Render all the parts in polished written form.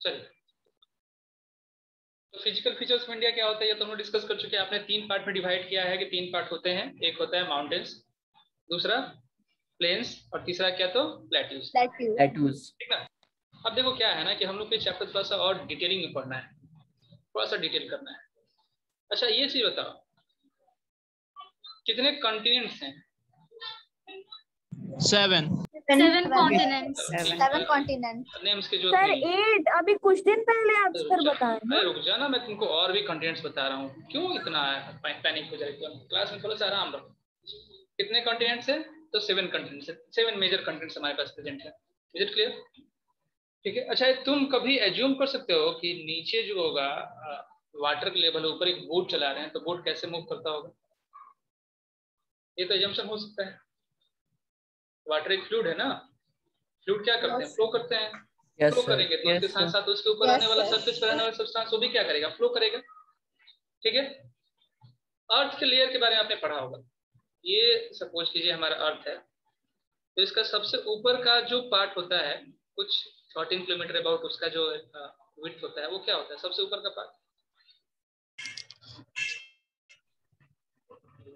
चलिए, तो physical features of India क्या होता है ये तो हम डिस्कस कर चुके हैं। आपने 3 पार्ट में डिवाइड किया है कि 3 पार्ट होते हैं। एक होता है माउंटेन्स, दूसरा प्लेन्स और तीसरा क्या तो प्लेट्यूज। ठीक ना। अब देखो क्या है ना कि हम लोग के चैप्टर थोड़ा सा और डिटेलिंग में पढ़ना है, थोड़ा सा डिटेल करना है। अच्छा ये चीज बताओ, कितने कॉन्टिनेंट्स हैं? 7 कॉन्टिनेंट। नेम्स की जो सर 8 अभी कुछ दिन पहले आप सर बताए ना। रुक जा ना, मैं तुमको और भी कॉन्टिनेंट्स बता रहा हूँ, क्यों इतना पैनिक हो जाए? क्लास में थोड़ा सा आराम रखो। कितने कॉन्टिनेंट्स हैं? तो 7 कॉन्टिनेंट्स है, 7 मेजर कॉन्टिनेंट्स हमारे पास प्रेजेंट है। Is it clear? ठीक है। अच्छा तुम कभी एज्यूम कर सकते हो कि नीचे जो होगा वाटर लेवल ऊपर एक बोट चला रहे हैं, तो बोट कैसे मूव करता होगा? ये तो एजम्पशन हो सकता है। वाटर एक फ्लूइड है ना, फ्लूइड क्या करते हैं? फ्लो करते हैं। फ्लो करेंगे तो उसके साथ साथ उसके ऊपर रहने वाला सरफेस पर रहने वाला सब्सटेंस वो भी क्या करेगा? फ्लो करेगा। ठीक है। अर्थ के लेयर के बारे में आपने पढ़ा होगा। ये सपोज कीजिए हमारा अर्थ है, तो इसका सबसे ऊपर का जो पार्ट होता है कुछ 13 किलोमीटर अबाउट, उसका जो विड्थ होता है वो क्या होता है? सबसे ऊपर का पार्ट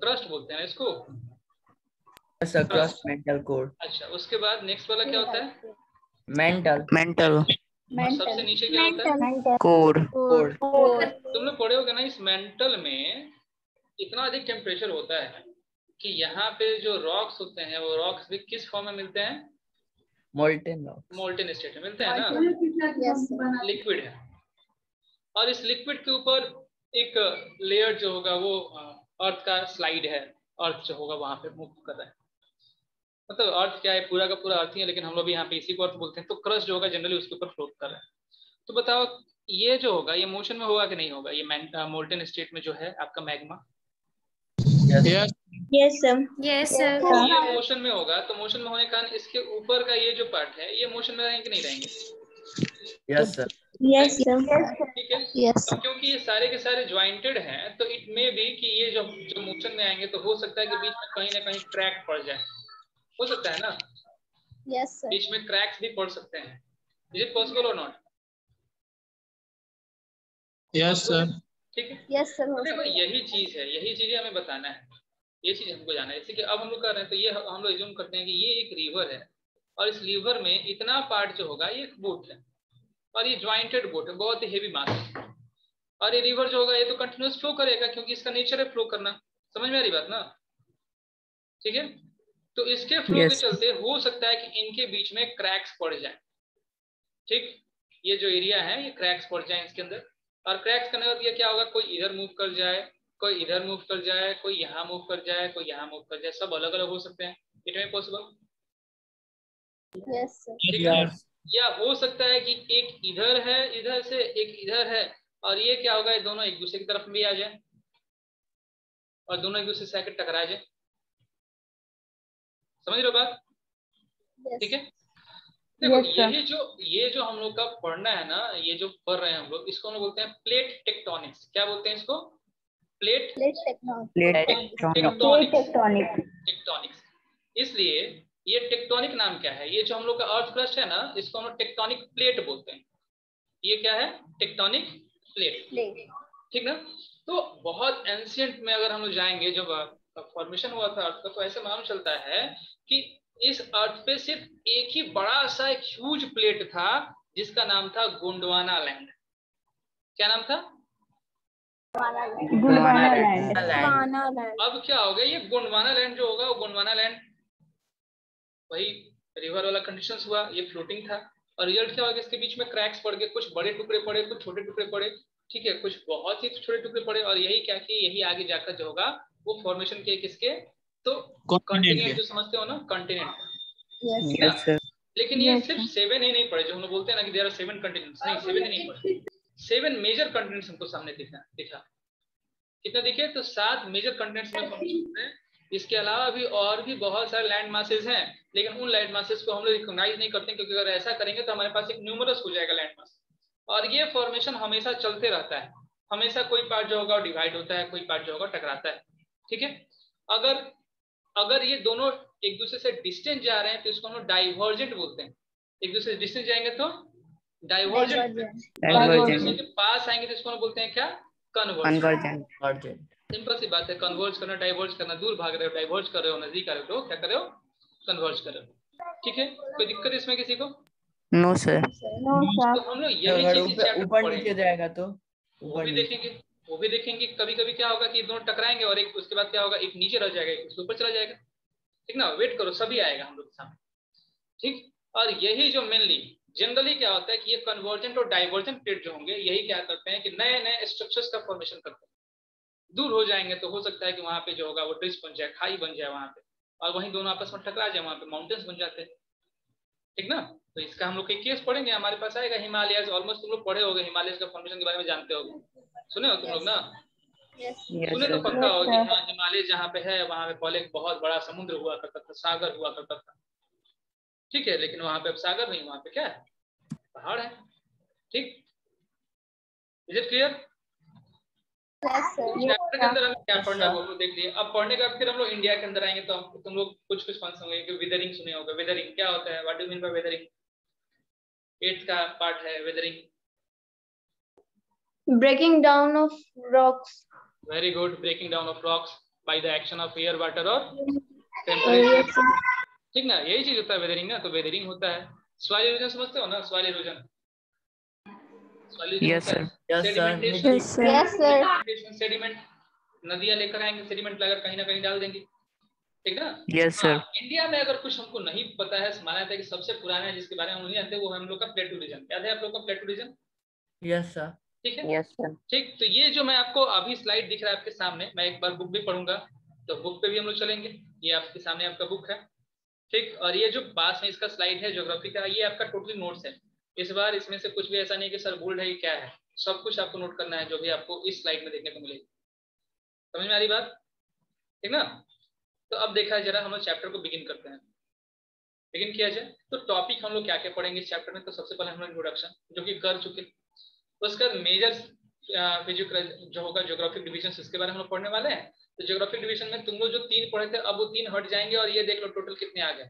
क्रस्ट बोलते हैं इसको। Crust mantle core. अच्छा उसके बाद नेक्स्ट वाला क्या होता है? मेंटल। सबसे नीचे क्या होता है? कोर। तुम लोग पढ़े होगे ना, इस मेंटल में इतना अधिक टेम्परेचर होता है कि यहाँ पे जो रॉक्स होते हैं वो रॉक्स भी किस फॉर्म में मिलते हैं? मोल्टेन स्टेट में मिलते हैं ना, लिक्विड है। और इस लिक्विड के ऊपर एक लेयर जो होगा वो अर्थ का स्लाइड है। अर्थ जो होगा वहां पे मूव कर रहा है। मतलब अर्थ क्या है? पूरा का पूरा अर्थ ही है, लेकिन हम लोग भी यहाँ पे इसी को अर्थ बोलते हैं। तो क्रस्ट जो होगा जनरली उसके ऊपर फ्लोट कर रहा है। तो बताओ ये जो होगा ये मोशन में होगा कि नहीं होगा? ये मोल्टेन स्टेट में जो है आपका मैग्मा, यस सर। ये मोशन में होगा। तो मोशन में होने के कारण इसके ऊपर का ये जो पार्ट है ये मोशन में रहेंगे कि नहीं रहेंगे? Yes sir. ठीक है। अब क्योंकि ये सारे के सारे ज्वाइंटेड हैं तो इट मे बी कि ये जो मोशन में आएंगे तो हो सकता है कि बीच में कहीं ना कहीं क्रैक पड़ जाए। हो सकता है ना? Yes sir. बीच में क्रैक्स भी पड़ सकते हैं। इज इट पॉसिबल और नॉट? Yes sir. ठीक है। Yes sir. देखो यही चीज है, यही चीजें हमें बताना है, ये चीज हमको जाना है। जैसे कि अब हम लोग कर रहे हैं तो ये हम लोग एज्यूम करते हैं कि ये एक रिवर है और इस रिवर में इतना पार्ट जो होगा ये एक बोट है और ये ज्वाइंटेड बोट है, बहुत ही हेवी मास है। और ये रिवर जो होगा ये तो कंटिन्यूस फ्लो करेगा क्योंकि इसका नेचर है फ्लो करना। समझ में आ रही बात ना? ठीक है। तो इसके फ्लो के चलते हो सकता है कि इनके बीच में क्रैक्स पड़ जाए। ठीक, ये जो एरिया है ये क्रैक्स पड़ जाए इसके अंदर। और क्रैक्स करने का क्या होगा? कोई इधर मूव कर जाए, कोई इधर मूव कर जाए, कोई यहाँ मूव कर जाए, कोई यहाँ मूव कर जाए, सब अलग अलग हो सकते हैं। इट में पॉसिबल? Yes sir. ठीक है। या हो सकता है कि एक इधर है, इधर से एक इधर है, और ये क्या होगा? ये दोनों एक दूसरे की तरफ भी आ जाए और दोनों एक दूसरे से आकर टकरा जाए। समझ रहे हो बात? ठीक है। देखो ये जो हम लोग का पढ़ना है ना, ये जो पढ़ रहे हैं हम लोग, इसको हम लोग बोलते हैं प्लेट टेक्टोनिक्स। क्या बोलते हैं इसको? Plate tectonics. इसलिए ये टेक्टोनिक नाम क्या है? ये जो हम लोग का अर्थ क्रस्ट है ना, इसको हम लोग टेक्टोनिक प्लेट बोलते हैं। ये क्या है? Tectonic plate. ठीक ना। तो बहुत एंशिएंट में अगर हम लोग जाएंगे, जब फॉर्मेशन हुआ था अर्थ का, तो ऐसे मालूम चलता है कि इस अर्थ पे सिर्फ एक ही बड़ा सा एक ह्यूज प्लेट था जिसका नाम था गोंडवाना लैंड। क्या नाम था? गोंडवाना लैंड। अब क्या हो गया? ये गोंडवाना लैंड जो होगा वो गोंडवाना लैंड वही रिवर वाला कंडीशंस हुआ, ये फ्लोटिंग था। और रिजल्ट क्या होगा? इसके बीच में क्रैक्स पड़ गए, कुछ बड़े टुकड़े पड़े, कुछ छोटे टुकड़े पड़े। ठीक है, कुछ बहुत ही छोटे टुकड़े पड़े। और यही क्या कि यही आगे जाकर जो होगा वो फॉर्मेशन के किसके? तो कॉन्टिनेंट जो समझते हो ना, कॉन्टिनेंट। लेकिन ये सिर्फ 7 ही नहीं पड़े जो हम लोग बोलते हैं ना कि देयर आर 7 कॉन्टिनेंट्स। नहीं, 7 ही नहीं पड़े, 7 मेजर कॉन्टिनेंट्स हमको सामने दिखा। कितने दिखे? तो 7 मेजर कॉन्टिनेंट्स में फॉर्मेशन है। इसके अलावा भी और भी बहुत सारे लैंड मासेस हैं, लेकिन उन लैंड मासेस को हम लोग रिकॉग्नाइज नहीं करते, क्योंकि अगर ऐसा करेंगे तो हमारे पास एक न्यूमरस हो जाएगा लैंड मास। और ये फॉर्मेशन हमेशा चलते रहता है, हमेशा कोई पार्ट जो होगा डिवाइड होता है, कोई पार्ट जो होगा टकराता है। ठीक है। अगर ये दोनों एक दूसरे से डिस्टेंस जा रहे हैं तो इसको हम लोग डाइवर्जेंट बोलते हैं। एक दूसरे से डिस्टेंस जाएंगे तो डाइवर्जेंट। Divergent. के पास आएंगे तो इसको हम बोलते हैं क्या? कन्वर्जेंट। Convergent. सिंपल सी बात है, कन्वर्ज करना, डाइवर्ज करना, दूर भाग रहे हो, डाइवर्ज कर रहे हो, नजदीक आ रहे हो, तो क्या कर रहे हो? कन्वर्ज कर रहे हो। ठीक है, कोई दिक्कत है इसमें किसी को? No sir. No sir. तो हम लोग यही अगर चीज चैप्टर ऊपर पढ़ेंगे, नीचे जाएगा तो वो भी देखेंगे। वो भी देखेंगे कभी कभी क्या होगा कि दोनों टकराएंगे और एक उसके बाद क्या होगा, एक नीचे रह जाएगा, एक ऊपर चला जाएगा। ठीक ना, वेट करो, सभी आएगा हम लोग के सामने। ठीक, और यही जो मेनली जनरली क्या होता है कि ये कन्वर्जेंट और डाइवर्जेंट प्लेट जो होंगे, यही क्या करते हैं कि नए नए स्ट्रक्चर्स का फॉर्मेशन करते हैं। दूर हो जाएंगे तो हो सकता है कि वहां पे जो होगा वो ट्रिच बन जाए, खाई बन जाए वहां पे, और वहीं दोनों आपस में टकरा जाए, वहां पे माउंटेन्स बन जाते हैं। ठीक ना, तो इसका हम लोग एक केस पढ़ेंगे, हमारे पास आएगा हिमालय। ऑलमोस्ट तुम लोग पढ़े होगे, हिमालय का फॉर्मेशन के बारे में जानते होगे, सुने हो तुम लोग ना? Yes सुने तो sir. पक्का हो कि हाँ, हिमालय जहाँ पे है वहां पे पहले एक बहुत बड़ा समुद्र हुआ करता था, सागर हुआ करता था। ठीक है, लेकिन वहां पे अब सागर नहीं, वहां पे क्या है? पहाड़ है। ठीक, इज इट क्लियर? चैप्टर के अंदर हमें क्या पढ़ना है वो देख लिए। अब पढ़ने का फिर हम लोग इंडिया के अंदर आएंगे तो हम तुम लोग कुछ कुछ कौन होंगे कि वेदरिंग सुने होगा। वेदरिंग क्या होता है? What do mean by weathering? 8th का पार्ट है weathering. Breaking down of rocks. Very good, breaking down of rocks by the action of air, water और टेम्परेचर। ठीक ना, यही चीज होता है वेदरिंग ना। तो वेदरिंग होता है, सॉइल इरोजन समझते हो ना? Soil erosion, Yes sir. Yes sir. Sedimentation, sediment, नदियां लेकर आएंगे, सेडिमेंट लाकर कहीं ना कहीं डाल देंगे। ठीक ना? Yes sir. इंडिया में अगर कुछ हमको नहीं पता है, माना जाता है कि सबसे पुराना है जिसके बारे में हम नहीं जानते, वो है हम लोग का प्लेटू रीजन। याद है आप लोग का प्लेटू रीजन? Yes sir. ठीक है। Yes sir. ठीक, तो ये जो मैं आपको अभी स्लाइड दिख रहा है आपके सामने, मैं एक बार बुक भी पढ़ूंगा, तो बुक पे भी हम लोग चलेंगे। ये आपके सामने आपका बुक है। ठीक, और ये जो पास में इसका स्लाइड है ज्योग्राफी का, ये आपका टोटली नोट्स है। इस बार इसमें से कुछ भी ऐसा नहीं कि सर बोल्ड है, ये क्या है, सब कुछ आपको नोट करना है जो भी आपको इस स्लाइड में देखने को मिलेगी। समझ में आ रही बात? ठीक ना? तो अब देखा जरा हम लोग चैप्टर को बिगिन करते हैं। बिगिन किया जाए तो टॉपिक हम लोग क्या क्या पढ़ेंगे इस चैप्टर में। तो सबसे पहले हम लोग इंट्रोडक्शन जो कि कर चुके, उसका मेजर फिजिकल जो होगा ज्योग्राफिक डिवीजन, इसके बारे में हम लोग पढ़ने वाले हैं। तो ज्योग्राफिक डिवीजन में तुम लोग जो 3 पढ़े थे, अब वो 3 हट जाएंगे और ये देख लो टोटल कितने आ गए।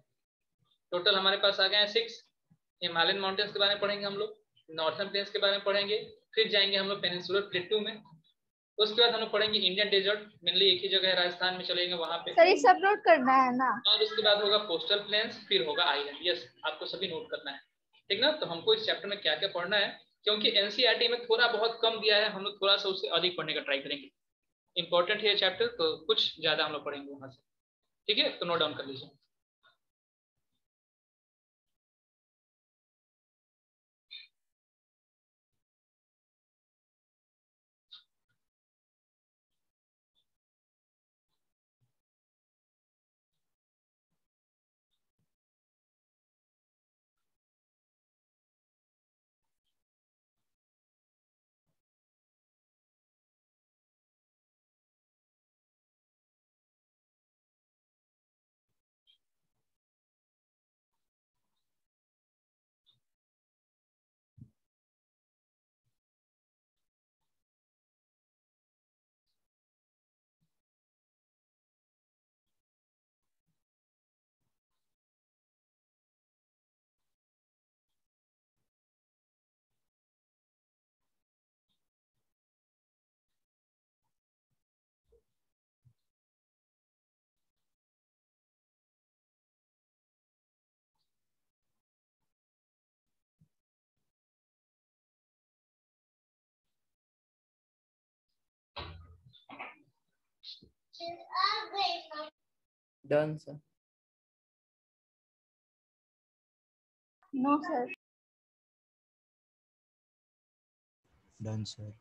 टोटल हमारे पास आ गए हैं 6। हिमालयन माउंटेन्स के बारे में पढ़ेंगे हम लोग, नॉर्थर्न प्लेन्स के बारे में पढ़ेंगे, फिर जाएंगे हम लोग पेनिनसुलर प्लेटू में, उसके बाद हम लोग पढ़ेंगे इंडियन डेजर्ट, मेनली एक ही जगह है राजस्थान में, चलेंगे वहां पे। सर ये सब नोट करना है ना? और उसके बाद होगा कोस्टल प्लेन्स, फिर होगा आइलैंड। यस, आपको सभी नोट करना है। ठीक ना? तो हमको इस चैप्टर में क्या क्या पढ़ना है, क्योंकि एनसीईआरटी में थोड़ा बहुत कम दिया है, हम लोग थोड़ा सा उससे अधिक पढ़ने का ट्राई करेंगे। इंपॉर्टेंट है ये चैप्टर, तो कुछ ज्यादा हम लोग पढ़ेंगे वहां से। ठीक है, तो नोट डाउन कर लीजिए। Done sir. No sir. Done, sir.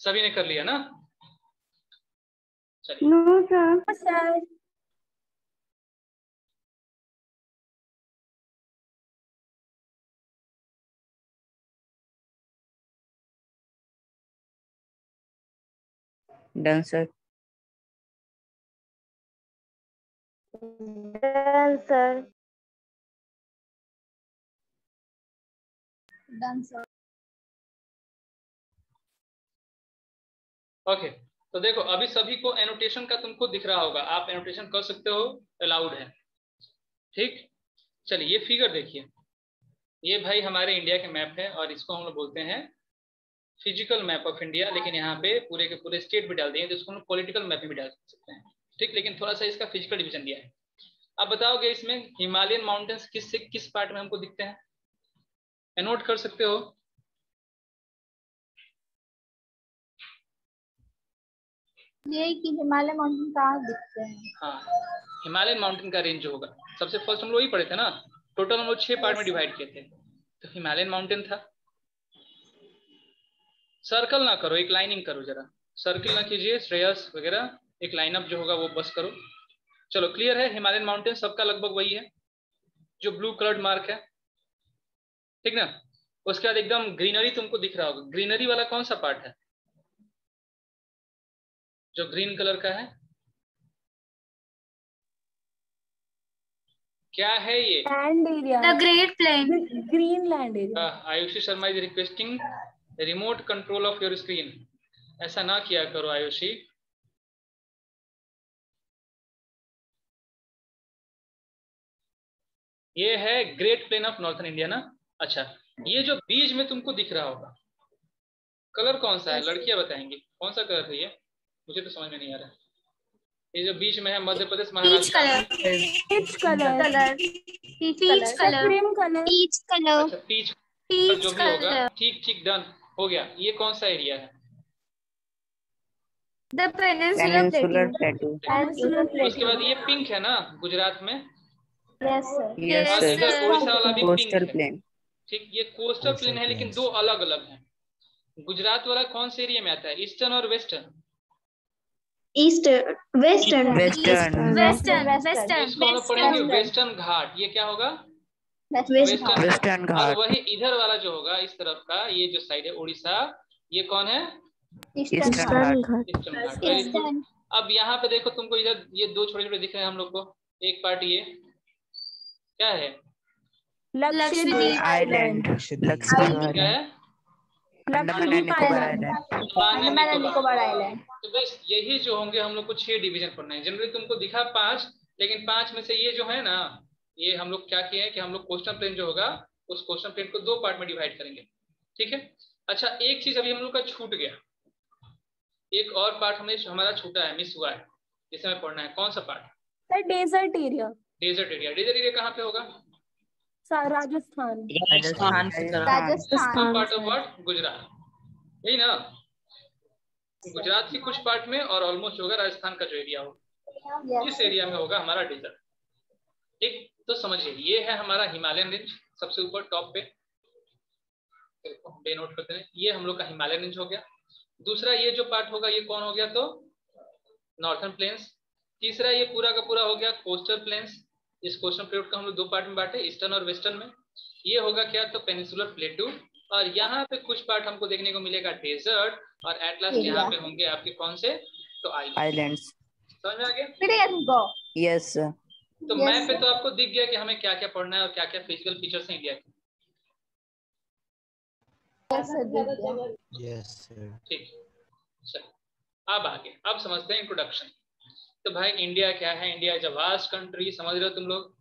सभी ने कर लिया ना? चलिए। No sir. Done sir. Done sir. Done sir. Okay, तो देखो अभी सभी को एनोटेशन का तुमको दिख रहा होगा, आप एनोटेशन कर सकते हो, अलाउड है। ठीक, चलिए ये फिगर देखिए, ये भाई हमारे इंडिया के मैप है और इसको हम लोग बोलते हैं फिजिकल मैप ऑफ इंडिया, लेकिन यहाँ पे पूरे के पूरे स्टेट भी डाल दिए तो इसको हम पॉलिटिकल मैप भी डाल सकते हैं। ठीक, लेकिन थोड़ा सा इसका फिजिकल डिवीजन दिया है। अब बताओगे इसमें हिमालयन माउंटेन्स किस से किस पार्ट में हमको दिखते हैं, नोट कर सकते हो? ये कि हिमालय माउंटेन कहाँ दिखते हैं? हाँ, हिमालयन माउंटेन का रेंज जो होगा, सबसे फर्स्ट हम लोग वही पढ़े थे ना, टोटल हम लोग 6 पार्ट में डिवाइड किए थे, तो हिमालयन माउंटेन था। सर्कल ना करो, एक लाइनिंग करो, जरा सर्कल ना कीजिए, श्रेयस वगैरह, एक लाइनअप जो होगा वो बस करो। चलो क्लियर है, हिमालयन माउंटेन सबका लगभग वही है जो ब्लू कलर्ड मार्क है, ठीक ना। उसके बाद एकदम ग्रीनरी तुमको दिख रहा होगा, ग्रीनरी वाला कौन सा पार्ट है जो ग्रीन कलर का है, क्या है ये? Land area. The Great Plain. Green land area. Ayushi Sharma is requesting remote control of your screen. ऐसा ना किया करो आयुषी। ये है great plain of northern India ना। अच्छा, ये जो बीच में तुमको दिख रहा होगा कलर कौन सा है, लड़कियां बताएंगी कौन सा कलर है ये, मुझे तो समझ में नहीं आ रहा। ये जो बीच में है Madhya Pradesh Maharashtra. Peach color. Peach color. Cream color. Peach color. अच्छा पीच Peach जो भी होगा, color. ठीक ठीक डन हो गया। ये कौन सा एरिया है? The Peninsular Peninsular Plateau. Plateau. उसके बाद ये पिंक है ना गुजरात में, Yes sir. Yes, और sir. इधर उड़ीसा वाला भी पिंक Coastal है। plain. ठीक, ये कोस्टल Coastal प्लेन है लेकिन plains. दो अलग अलग हैं। गुजरात वाला कौन से एरिया में आता है, ईस्टर्न और western? Eastern. Western. Western. Western. इसको हम लोग पढ़ेंगे वेस्टर्न घाट, ये क्या होगा? Western. Western और Ghat. वही इधर वाला जो होगा इस तरफ का, ये जो साइड है उड़ीसा, ये कौन है? Eastern Ghat. Eastern Ghat. Very good. अब यहाँ पे देखो तुमको इधर ये दो छोटे छोटे दिख रहे हैं हम लोग को, एक पार्ट ये क्या है? Lakshadweep Island. Lakshadweep क्या है? Island. Andaman and Nicobar island. Andaman and Nicobar island. तो बस यही जो होंगे हम लोग को 6 डिवीजन पढ़ना है। जनरली तुमको दिखा 5, लेकिन 5 में से ये जो है ना, ये हम लोग क्या किए हैं कि हम लोग कोस्टल प्लेन जो होगा उस कोस्टल प्लेन को 2 पार्ट में डिवाइड करेंगे, ठीक है। अच्छा, एक चीज अभी हम लोग का छूट गया, एक और पार्ट हमारा छूटा है, मिस हुआ है, जिसे हमें पढ़ना है। कौन सा part? The desert area. Desert area. Desert area कहाँ पे होगा? Rajasthan. राजस्थान की तरफ. Rajasthan. Part of what? Gujarat, यही ना। गुजरात की कुछ पार्ट में और ऑलमोस्ट होगा राजस्थान का जो एरिया होगा, इस एरिया में होगा हमारा डेजर्ट। ठीक, तो समझिए ये है हमारा हिमालयन रेंज, सबसे ऊपर टॉप पे नोट करते हैं, ये हम लोग का हिमालयन रेंज हो गया। दूसरा ये जो पार्ट होगा ये कौन हो गया? तो नॉर्थन प्लेन्स। तीसरा ये पूरा का पूरा हो गया कोस्टल प्लेन्स। इस कोस्टल प्लेट को हम लोग 2 पार्ट में बांटे, ईस्टर्न और वेस्टर्न में। ये होगा क्या? तो पेनिनसुलर प्लेटू। और यहाँ पे कुछ पार्ट हमको देखने को मिलेगा डेजर्ट, और एट लास्ट यहाँ पे होंगे आपके कौन से? तो आइलैंड्स. समझ में आ गया? Yes, sir. तो मैप पे तो आपको दिख गया कि हमें क्या क्या पढ़ना है और क्या क्या फिजिकल फीचर्स हैं इंडिया के। Yes, sir. ठीक, चलो अब आगे, अब समझते हैं इंट्रोडक्शन। तो भाई इंडिया क्या है? India is a vast country, समझ रहे हो तुम लोग?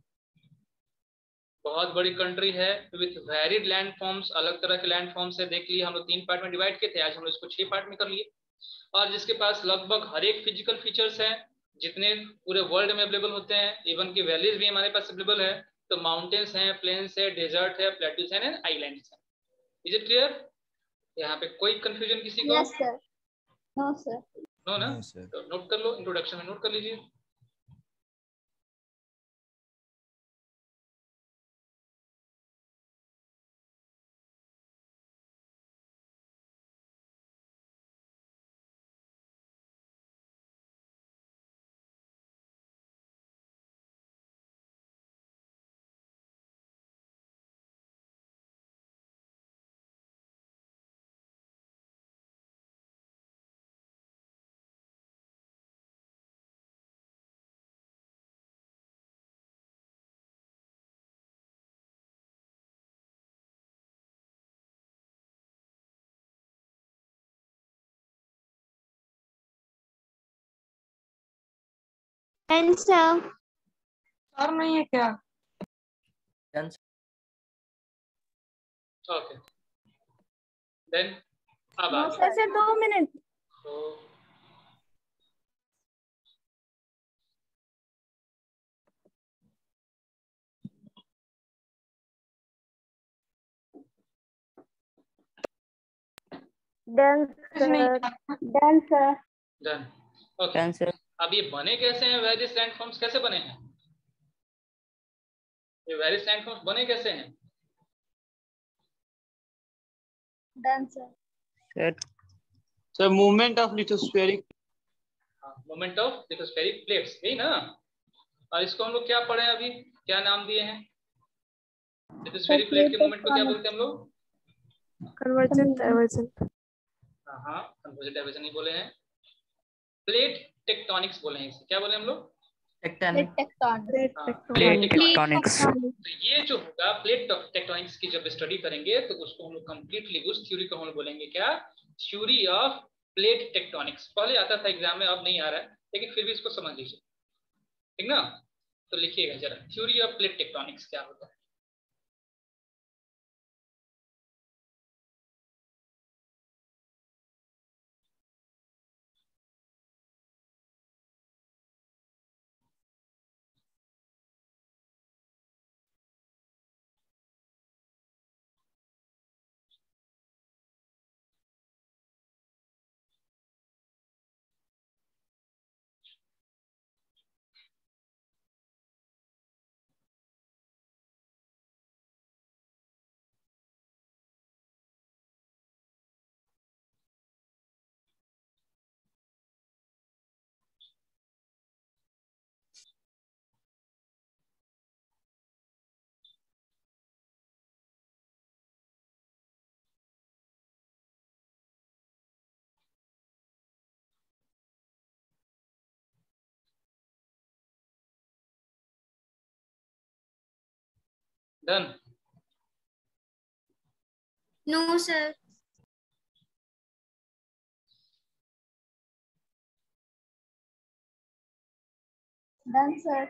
बहुत बड़ी कंट्री है विथ वेरिड लैंड फॉर्म्स, अलग तरह के लैंड फॉर्म्स है। देख लिए हम लोग 3 पार्ट में डिवाइड किए थे, आज हम लोग इसको 6 पार्ट में कर लिए। और जिसके पास लगभग हर एक फिजिकल फीचर्स हैं जितने पूरे वर्ल्ड में अवेलेबल होते हैं, इवन की वैलीज भी हमारे पास अवेलेबल है। तो माउंटेन्स हैं, प्लेन्स है, डेजर्ट है, प्लेट्यूज हैं एंड आइलैंड्स हैं। Is it clear? यहाँ पे कोई कंफ्यूजन किसी को? Yes sir. No sir. No ना? No, sir. तो नोट कर लो, इंट्रोडक्शन में नोट कर लीजिए। Answer. सर नहीं है क्या? ओके देन अब No, आगे सर 2 मिनट। तो done sir. Done sir. Done okay. Done, sir. अब ये बने कैसे हैं, वेरियस लैंडफॉर्म्स कैसे बने हैं? ये वेरियस लैंडफॉर्म्स बने कैसे हैं? Done, sir. Good. Sir movement of lithospheric moment of lithospheric plates, यही ना। और इसको हम लोग क्या पढ़े हैं अभी, क्या नाम दिए हैं? लिथोस्फेरिक प्लेट के मोमेंट को क्या बोलते हैं हम लोग? Convergent divergent. हाँ कन्वर्जेंट डाइवर्जेंट नहीं बोले हैं, प्लेट टेक्टोनिक्स बोले हैं इसे। क्या बोले हम लोग? Tectonic. Tectonic. Plate tectonics. तो ये जो होगा प्लेट टेक्टोनिक्स की जब स्टडी करेंगे तो उसको हम लोग कंप्लीटली उस थ्योरी को हम लोग बोलेंगे क्या? Theory of plate tectonics. पहले आता था एग्जाम में, अब नहीं आ रहा है, लेकिन फिर भी इसको समझ लीजिए, ठीक ना। तो लिखिएगा जरा, थ्योरी ऑफ प्लेट टेक्टोनिक्स क्या होता है? Done. No, sir. Done, sir.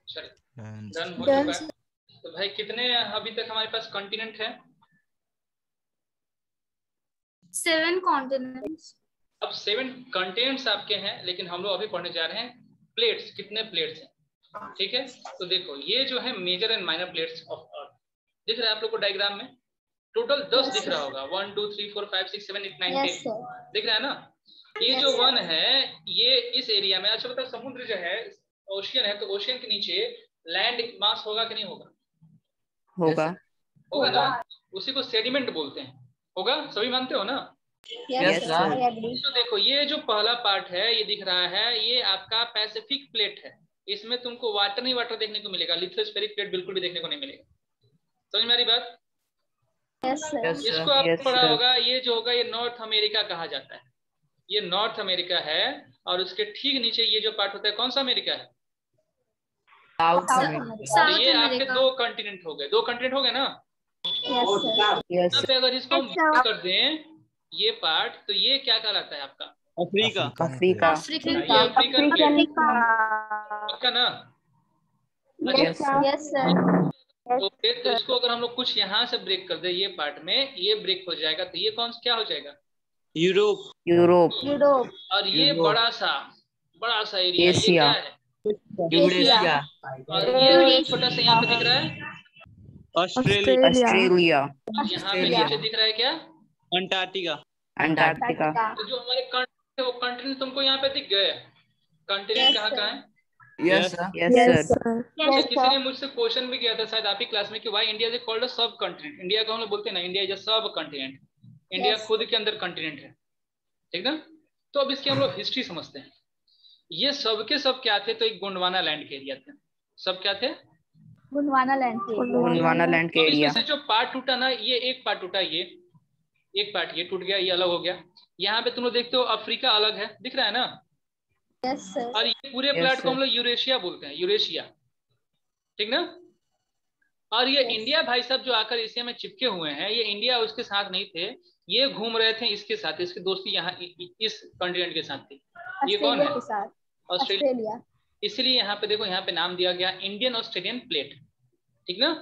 चलिए Done. डन हो Done, चुका है। तो भाई कितने अभी तक हमारे पास कॉन्टिनेंट है? 7 continents. अब 7 कॉन्टिनेंट्स आपके हैं, लेकिन हम लोग अभी पढ़ने जा रहे हैं प्लेट्स, कितने प्लेट्स हैं, ठीक है। तो देखो ये जो है major and minor plates of earth, दिख रहा है आप लोग को डायग्राम में? टोटल 10 Yes, दिख रहा sir. होगा, 1 2 3 4 5 6 7 8 9 Yes, 10 sir. दिख रहा है ना। ये Yes, जो sir. 1 है ये इस एरिया में, अच्छा बताओ समुद्र जो है ओशियन है, तो ओशियन के नीचे लैंड मास होगा कि नहीं होगा? होगा। होगा ना, उसी को सेडिमेंट बोलते हैं, होगा, सभी मानते हो ना? Yes, Yes, sir. sir. I agree. तो देखो ये जो पहला पार्ट है ये दिख रहा है, ये आपका पैसिफिक प्लेट है। इसमें तुमको वाटर नहीं वाटर देखने को मिलेगा, लिथोस्फेरिक प्लेट बिल्कुल भी देखने को नहीं मिलेगा। समझ में आ रही बात? Yes, sir. Yes, sir. इसको आप Yes, पढ़ा sir. होगा, ये जो होगा ये नॉर्थ अमेरिका कहा जाता है, ये नॉर्थ अमेरिका है। और उसके ठीक नीचे ये जो पार्ट होता है कौन सा अमेरिका है? South South America. America. तो South ये आपके America. 2 कॉन्टिनेंट हो गए, 2 कॉन्टिनेंट हो गए ना। Yes, sir. Yes. यहाँ पे अगर इसको हम Yes, sir. break कर दें ये पार्ट, तो ये क्या कहलाता है आपका? अफ्रीका। Africa. African. ये अफ्रीकन प्लेट, Africa. पक्का ना? Yes, sir. Yes, sir. Okay, तो इसको अगर हम लोग कुछ यहाँ से ब्रेक कर दे ये पार्ट में, ये ब्रेक हो जाएगा, तो ये कौन क्या हो जाएगा? यूरोप। Europe. Europe. और ये यूरोप। बड़ा सा एरिया, ये एशिया। क्या है? Eurasia. और ये जो छोटा सा यहाँ पे दिख रहा है, ऑस्ट्रेलिया। Australia. यहाँ पे नीचे दिख रहा है क्या? अंटार्कटिका। Antarctica. तो जो हमारे कंटिनेंट है वो कंटिनेंट तुमको यहाँ पे दिख गए। कंटिनेंट Yes, कहाँ sir. कहाँ है? Yes, sir. Yes, sir. अच्छा, किसी ने मुझसे क्वेश्चन भी किया था शायद आप ही क्लास में कि why India is called a सब कंटिनेंट। इंडिया को हम लोग बोलते हैं ना, इंडिया इज अ सब कंटिनेंट, इंडिया Yes. खुद के अंदर कंटिनेंट है, ठीक ना। तो अब इसकी हम लोग हिस्ट्री समझते हैं। ये सब के सब क्या थे? तो एक गोंडवाना लैंड के एरिया थे। सब क्या थे? Gondwana land. Gondwana land के तो इसमें एरिया। से जो पार्ट टूटा ना, ये एक पार्ट टूटा, ये एक पार्ट ये टूट गया, ये अलग हो गया। यहाँ पे तुम लोग देखते हो अफ्रीका अलग है, दिख रहा है ना। Yes, sir. और ये पूरे Yes, प्लाट को हम sir. लोग यूरेशिया बोलते हैं, यूरेशिया, ठीक ना। और ये Yes. इंडिया भाई साहब जो आकर एशिया में चिपके हुए हैं, ये इंडिया उसके साथ नहीं थे, ये घूम रहे थे इसके साथ, इसकी दोस्ती यहाँ इस कॉन्टिनेंट के साथ थी। ये कौन Australia है? के साथ. ऑस्ट्रेलिया। इसलिए यहाँ पे देखो, यहाँ पे नाम दिया गया इंडियन ऑस्ट्रेलियन प्लेट, ठीक ना।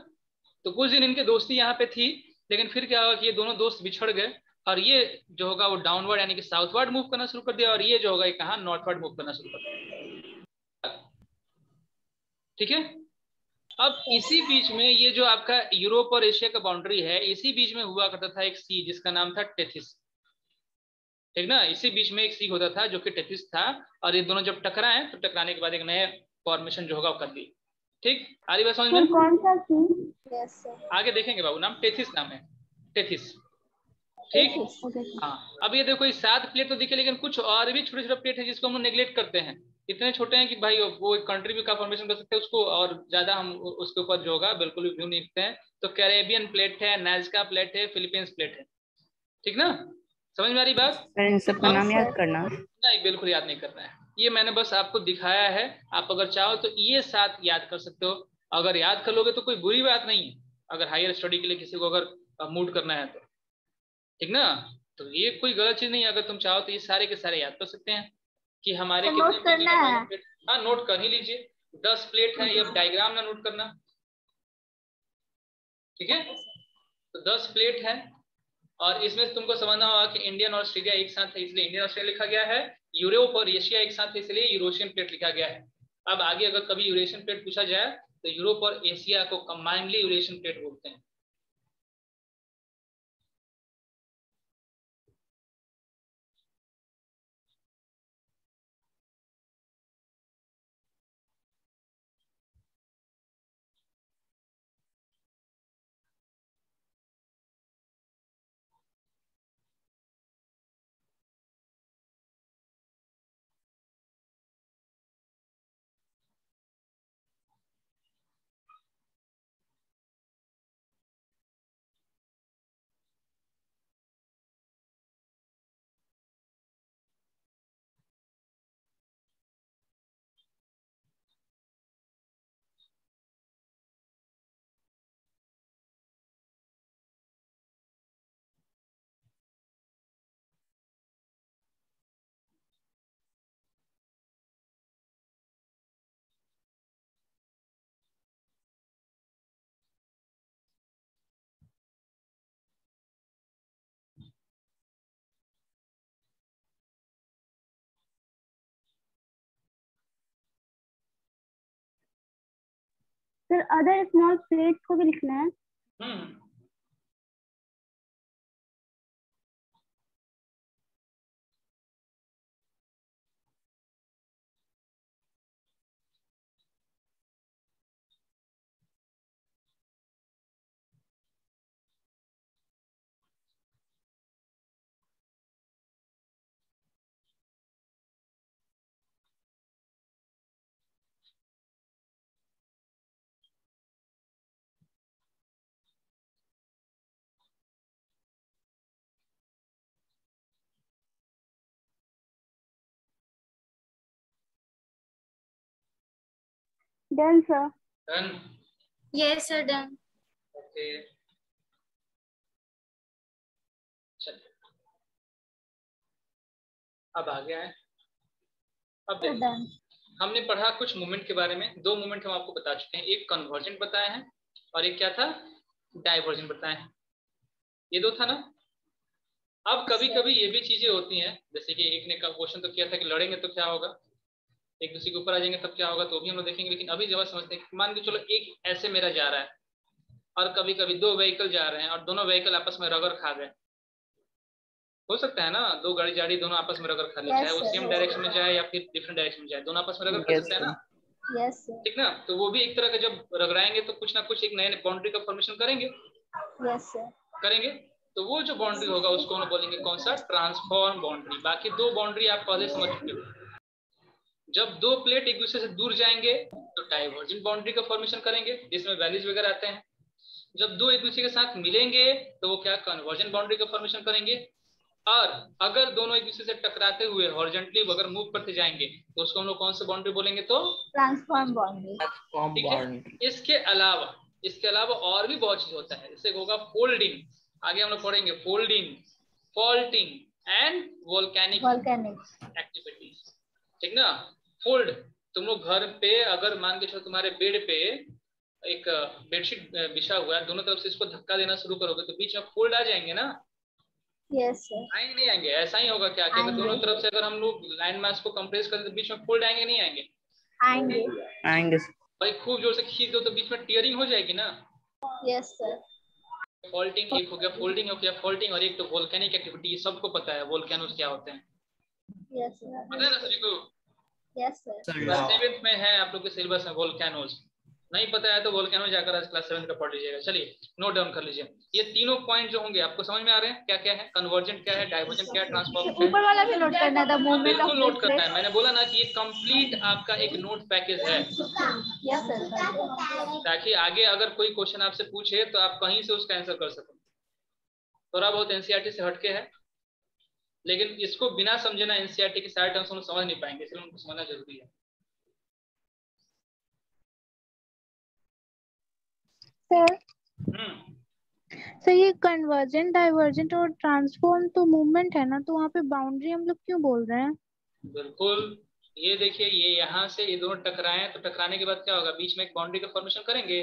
तो कुछ दिन इनके दोस्ती यहाँ पे थी, लेकिन फिर क्या हुआ कि ये दोनों दोस्त बिछड़ गए, और ये जो होगा वो डाउनवर्ड यानी कि साउथवर्ड मूव करना शुरू कर दिया, और ये जो होगा ये कहाँ, नॉर्थवर्ड मूव करना शुरू कर दिया, ठीक है। अब इसी बीच में ये जो आपका यूरोप और एशिया का बाउंड्री है, इसी बीच में हुआ करता था एक सी जिसका नाम था टेथिस, ठीक ना। इसी बीच में एक सी होता था जो कि टेथिस था, और ये दोनों जब टकराए तो टकराने के बाद एक नया फॉर्मेशन जो होगा वो कर दी, ठीक। आ रही बात समझ में? कौन सा सी? Yes sir. आगे देखेंगे बाबू, नाम टेथिस नाम है, टेथिस, ठीक। हाँ, अब ये देखो, ये 7 प्लेट तो दिखे, लेकिन कुछ और भी छोटे छोटे प्लेट है जिसको हम नेग्लेक्ट करते हैं। इतने छोटे हैं कि भाई वो एक कंट्री भी का फॉर्मेशन कर सकते हैं उसको, और ज्यादा हम उसके ऊपर जो होगा बिल्कुल भी व्यू नहीं रखते हैं। तो कैरेबियन प्लेट है, नाज़का प्लेट है, फिलीपींस प्लेट है, ठीक ना। समझ में आ रही बात? सर इन सब का नाम याद करना। नहीं, बिल्कुल याद नहीं करना है, ये मैंने बस आपको दिखाया है। आप अगर चाहो तो ये 7 याद कर सकते हो, अगर याद कर लोगे तो कोई बुरी बात नहीं है, अगर हायर स्टडी के लिए किसी को अगर मूड करना है तो, ठीक ना। तो ये कोई गलत चीज नहीं है, अगर तुम चाहो तो ये सारे के सारे याद कर सकते हैं कि हमारे तो नोट करना है। हाँ, नोट कर ही लीजिए। 10 प्लेट है, ये डायग्राम ना नोट करना, ठीक है। तो 10 प्लेट है, और इसमें से तुमको समझना होगा कि इंडियन और ऑस्ट्रेलिया एक साथ है इसलिए इंडियन ऑस्ट्रेलिया लिखा गया है, यूरोप और एशिया एक साथ है इसलिए यूरोशियन प्लेट लिखा गया है। अब आगे अगर कभी यूरेशियन प्लेट पूछा जाए तो यूरोप और एशिया को कंबाइनली यूरेशियन प्लेट बोलते हैं। सर अदर स्मॉल प्लेट्स को भी लिखना है। Done sir. Done. Yes sir, done. Okay, चलिए अब आ गया है। अब देखो, डन। हमने पढ़ा कुछ मूवमेंट के बारे में। 2 मूवमेंट हम आपको बता चुके हैं, एक कन्वर्जेंट बताए हैं और एक क्या था, डाइवर्जेंट बताए हैं। ये 2 था ना। अब कभी कभी ये भी चीजें होती हैं, जैसे कि एक ने का क्वेश्चन तो किया था कि लड़ेंगे तो क्या होगा, एक दूसरे के ऊपर आ जाएंगे तब क्या होगा, तो भी हम लोग देखेंगे। लेकिन अभी जब समझते हैं, मान के चलो एक ऐसे मेरा जा रहा है, और कभी कभी 2 व्हीकल जा रहे हैं और दोनों व्हीकल आपस में रगड़ खा गए। हो सकता है ना, 2 गाड़ी जा रही, दोनों आपस में रगड़ खा ले, चाहे वो सेम डायरेक्शन में जाए या फिर डिफरेंट डायरेक्शन में जाए, दोनों आपस में रगड़ खा सकते हैं ना। Yes sir. ठीक ना। तो वो भी एक तरह का जब रगड़ाएंगे तो कुछ ना कुछ एक नए बाउंड्री का फॉर्मेशन करेंगे। Yes sir. करेंगे। तो वो जो बाउंड्री होगा उसको हम बोलेंगे कौन सा, ट्रांसफॉर्म बाउंड्री। बाकी 2 बाउंड्री आप पहले समझ चुके हो। जब 2 प्लेट एक दूसरे से दूर जाएंगे तो डाइवर्जेंट बाउंड्री का फॉर्मेशन करेंगे जिसमें वैल्यूज वगैरह आते हैं। जब 2 एक दूसरे के साथ मिलेंगे तो वो क्या, कन्वर्जेंट बाउंड्री का फॉर्मेशन करेंगे। और अगर दोनों एक दूसरे से टकराते हुए हॉरिजॉन्टली अगर मूव करते जाएंगे तो उसको हम लोग कौन सा बाउंड्री बोलेंगे, तो ट्रांसफॉर्म बाउंड्री। ठीक है। इसके अलावा और भी बहुत चीज होता है, जैसे होगा फोल्डिंग, आगे हम लोग पढ़ेंगे folding, faulting and volcanic activities. ठीक ना। फोल्ड, तुम लोग घर पे अगर मान के चलो तुम्हारे बेड पे एक बेडशीट बिछा हुआ है, दोनों तरफ से इसको धक्का देना शुरू करोगे तो बीच में फोल्ड आ जाएंगे ना? Yes sir. आएंगे नहीं आएंगे? ऐसा ही होगा क्या कि अगर दोनों तरफ से अगर हम लोग लाइन मास को कंप्रेस करें तो बीच में फोल्ड आएंगे नहीं आएंगे? आएंगे। आएंगे। भाई खूब जोर से खींच दो तो बीच में टीयरिंग हो जाएगी ना? Yes sir. फॉल्टिंग एक हो गया, फोल्डिंग हो गया, फॉल्टिंग, और एक तो वोल्केनिक एक्टिविटी, ये सबको पता है वोल्केनोस क्या होते हैं, यस सर। पता है ना सभी को? Yes sir. क्लास 7th में है आप लोग के सिलेबस में वोल्केनोस। नहीं पता है तो वोल्केनो जाकर आज क्लास 7 का पढ़ लीजिएगा। चलिए नोट डाउन कर लीजिए। ये तीनों पॉइंट जो होंगे आपको समझ में आ रहे हैं क्या क्या है? कन्वर्जेंट क्या है, डाइवर्जेंट क्या है, ट्रांसफॉर्म क्या है? ऊपर वाला भी नोट करना था, मूवमेंट ऑफ बिल्कुल नोट करना है। प्लेट्स। मैंने बोला ना कि ये कंप्लीट आपका एक नोट पैकेज है, यस सर। ताकि आगे अगर कोई क्वेश्चन आपसे पूछे तो आप कहीं से उसका आंसर कर सको। थोड़ा बहुत एनसीईआरटी से हटके है, लेकिन इसको बिना समझे ना एनसीईआरटी के सारे टर्म्स हम समझ नहीं पाएंगे, इसलिए उनको समझना जरूरी है। सर हम्म, सर ये कन्वर्जेंट, डाइवर्जेंट और ट्रांसफॉर्म तो मूवमेंट है ना, तो वहाँ पे बाउंड्री हम लोग क्यों बोल रहे हैं? बिल्कुल। ये देखिए, ये यहाँ से ये दोनों टकराए तो टकराने के बाद क्या होगा? बीच में एक बाउंड्री का फॉर्मेशन करेंगे।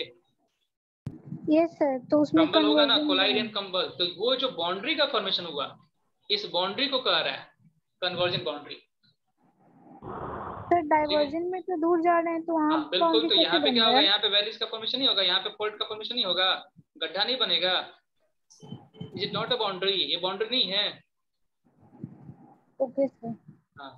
यस सर, तो उसमें कंबल होगा ना, कन्वर्जेंट। कोलाइड कंबल, तो वो जो बाउंड्री का फॉर्मेशन हुआ, इस बाउंड्री को कह रहा है कन्वर्जेंट बाउंड्री। सर डाइवर्जेंट में तो दूर जा रहे हैं, तो वहाँ हाँ बिल्कुल। बाउंड्री तो कैसे यहाँ पे बन क्या रहा होगा? है? यहाँ पे वैलीज का फॉर्मेशन नहीं होगा, यहाँ पे फोल्ड का फॉर्मेशन नहीं होगा, गड्ढा नहीं बनेगा। Is it not a boundary? ये बाउंड्री नहीं है। Okay sir. हाँ,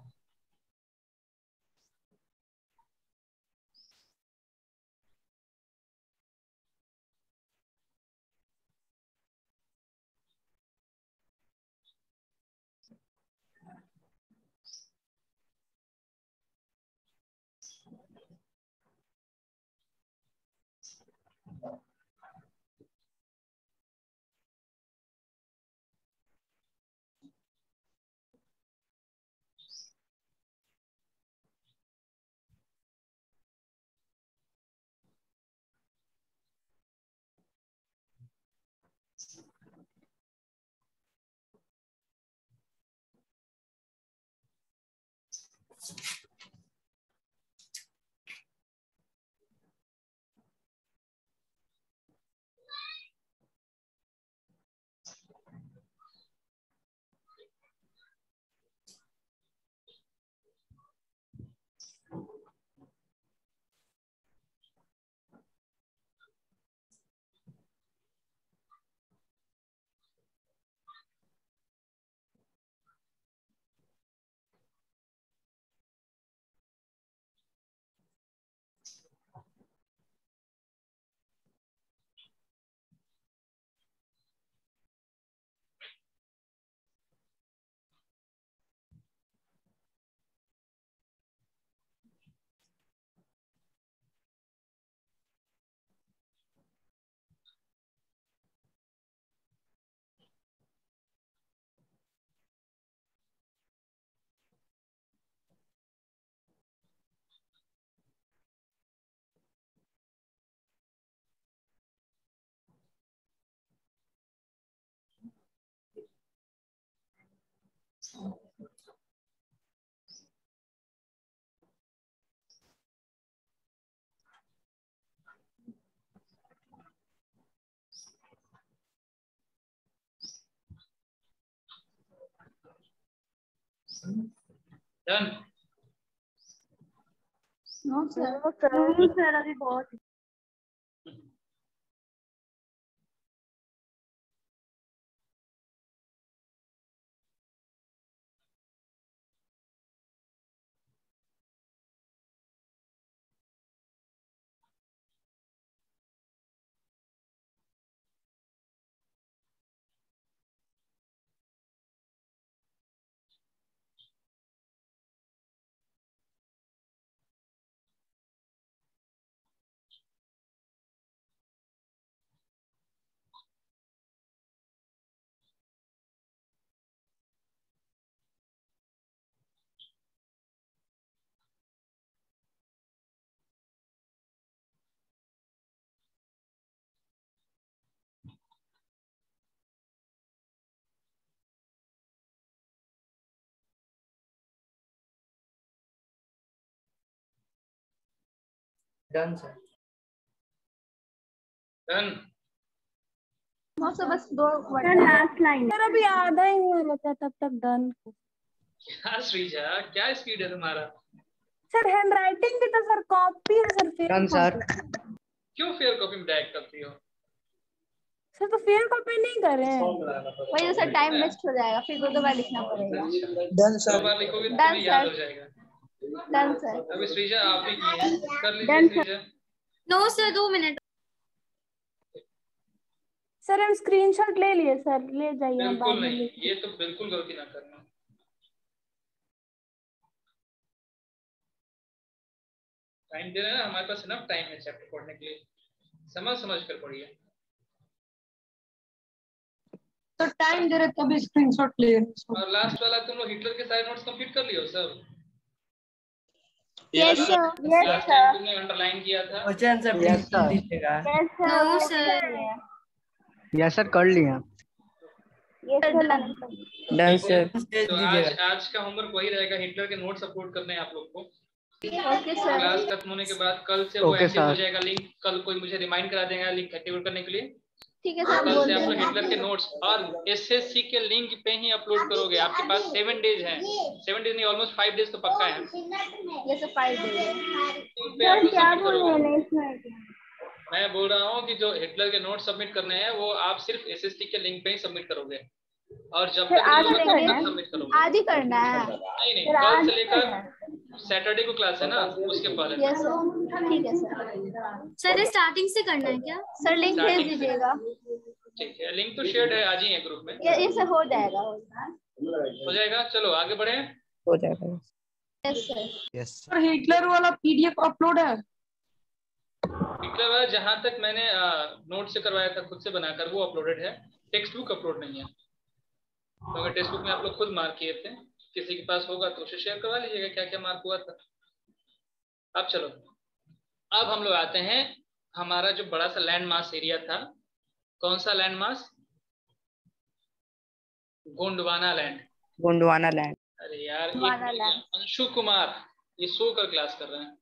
डन। No sir. सर अभी बहुत डन सर। डन। बस 2 लास्ट लाइन सर अभी आधा ही हुआ रहता तब तक डन। क्या श्रीजा, क्या स्पीड है तुम्हारा? सर हैंड राइटिंग भी तो सर कॉपी है सर फेयर डन सर। क्यों फेयर कॉपी में डायरेक्ट करती हो? सर तो फेयर कॉपी नहीं कर रहे हैं। वही तो सर टाइम वेस्ट हो जाएगा, फिर 2 बार लिखना पड़ेगा। डन 2 बार लिखोगे तो Done, तुम्हें याद sir. हो जाएगा। Done sir. अभी श्रीजा आप ही की है, कर लीजिए Done, sir. Sreeja. No sir 2 minute. Sir हम स्क्रीनशॉट ले लिए सर, ले जाइए हम बाद बिल्कुल में नहीं, लिख। ये तो बिल्कुल गलती ना करना। टाइम दे रहे हैं ना, हमारे पास इनफ टाइम है चैप्टर पढ़ने के लिए, समझ कर पढ़िए। तो टाइम दे रहे तभी स्क्रीनशॉट ले रहे हैं। और लास्ट वाला तुम लोग हिटलर के सारे नोट्स कंप्लीट कर लियो सब? Yes, sir. Yes, last sir. Time तुमने अंडरलाइन किया था। क्वेश्चन सर प्लीज दीजिएगा। Yes, sir. No sir. Yes sir कर लिया। Yes, sir. Done sir. तो आज का होमवर्क वही रहेगा, हिटलर के नोट्स अपलोड करने हैं आप लोग को। Okay sir. क्लास खत्म होने के बाद कल से वो Okay, एक्टिव हो sir. जाएगा लिंक। कल कोई मुझे रिमाइंड करा देगा लिंक एक्टिवेट करने के लिए। ठीक है सर, कल बोल से आप लोग देंगे। हिटलर के नोट्स और एसएससी के लिंक पे ही अपलोड करोगे। आपके पास 7 डेज हैं, 7 डेज नहीं ऑलमोस्ट 5 डेज तो पक्का है। ये सब 5 डेज है। उस पे आप लोग क्या सबमिट बोल रहे करोगे। हैं इसमें? मैं बोल रहा हूँ कि जो हिटलर के नोट सबमिट करने हैं वो आप सिर्फ एसएससी के लिंक पे ही सबमिट करोगे, और जब तक आज नहीं होगा तब करेंगे? तक सबमिट करोगे। आज ही करना है। नहीं फिर कल आज से लेकर सैटरडे को क्लास है ना, उसके पहले। यस सर, ठीक है सर। सर स्टार्टिंग से करना है क्या? सर लिंक भेज Starting से। दीजिएगा। ठीक है, लिंक तो शेयर्ड है, आज ही है ग्रुप में। ये सर हो जाएगा। हो जाएगा। चलो आगे बढ़े। हो जाएगा। Yes sir. Yes sir Hitler वाला पीडीएफ अपलोड है। हिटलर वाला जहां तक मैंने नोट से करवाया था खुद से बनाकर वो अपलोडेड है, टेक्स्ट बुक अपलोड नहीं है। तो अगर टेक्स्ट बुक में आप लोग खुद मार्क किए थे, किसी के पास होगा तो उसे शेयर करवा लीजिएगा क्या क्या मार्क हुआ था। अब चलो, अब हम लोग आते हैं हमारा जो बड़ा सा लैंड मास एरिया था। कौन सा land mass? Gondwana land. Gondwana land. अरे यार गोंडवाना लैंड। अंशु कुमार ये सो कर क्लास कर रहे हैं।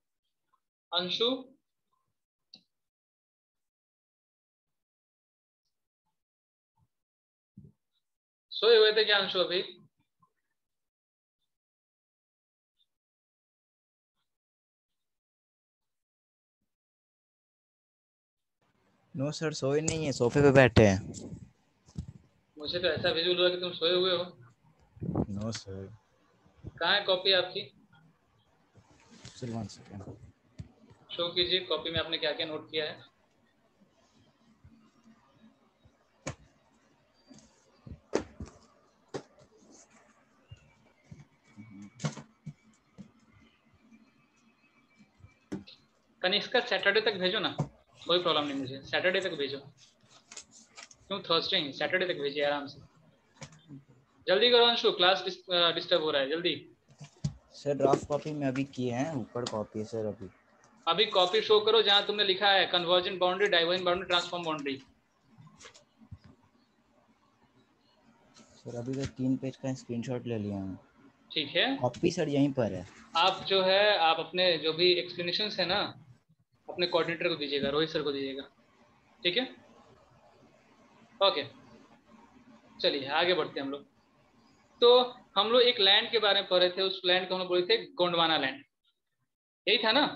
अंशु सोए हुए थे क्या अंशु अभी? नो सर, सोए नहीं है, सोफे पे बैठे हैं। मुझे तो ऐसा विजुअल हुआ कि तुम सोए हुए हो। No sir. कहाँ है कॉपी आपकी? Sir 1 second. शो कीजिए कॉपी में आपने क्या क्या नोट किया है। कनिष्का सैटरडे तक भेजो ना, कोई प्रॉब्लम नहीं, मुझे सैटरडे तक भेजो। क्यों थर्सडे ही, सैटरडे तक भेजिए आराम से। जल्दी करो अंशु, क्लास डिस्टर्ब हो रहा है, जल्दी। सर ड्राफ्ट कॉपी में अभी किए हैं, ऊपर कॉपी है सर। अभी कॉपी शो करो जहां तुमने लिखा है convergent boundary, divergent boundary, transform boundary. Sir अभी तो 3 पेज का स्क्रीनशॉट ले लिया हूँ। ठीक है, कॉपी सर यहीं पर है। आप जो है आप अपने जो भी एक्सप्लेनेशंस है ना अपने कोऑर्डिनेटर को दीजिएगा, रोहित सर को दीजिएगा, ठीक है? ओके चलिए आगे बढ़ते हैं हम लोग। तो हम लोग एक लैंड के बारे में पढ़ रहे थे, उस लैंड को हम लोग बोले थे गोंडवाना लैंड, यही था ना?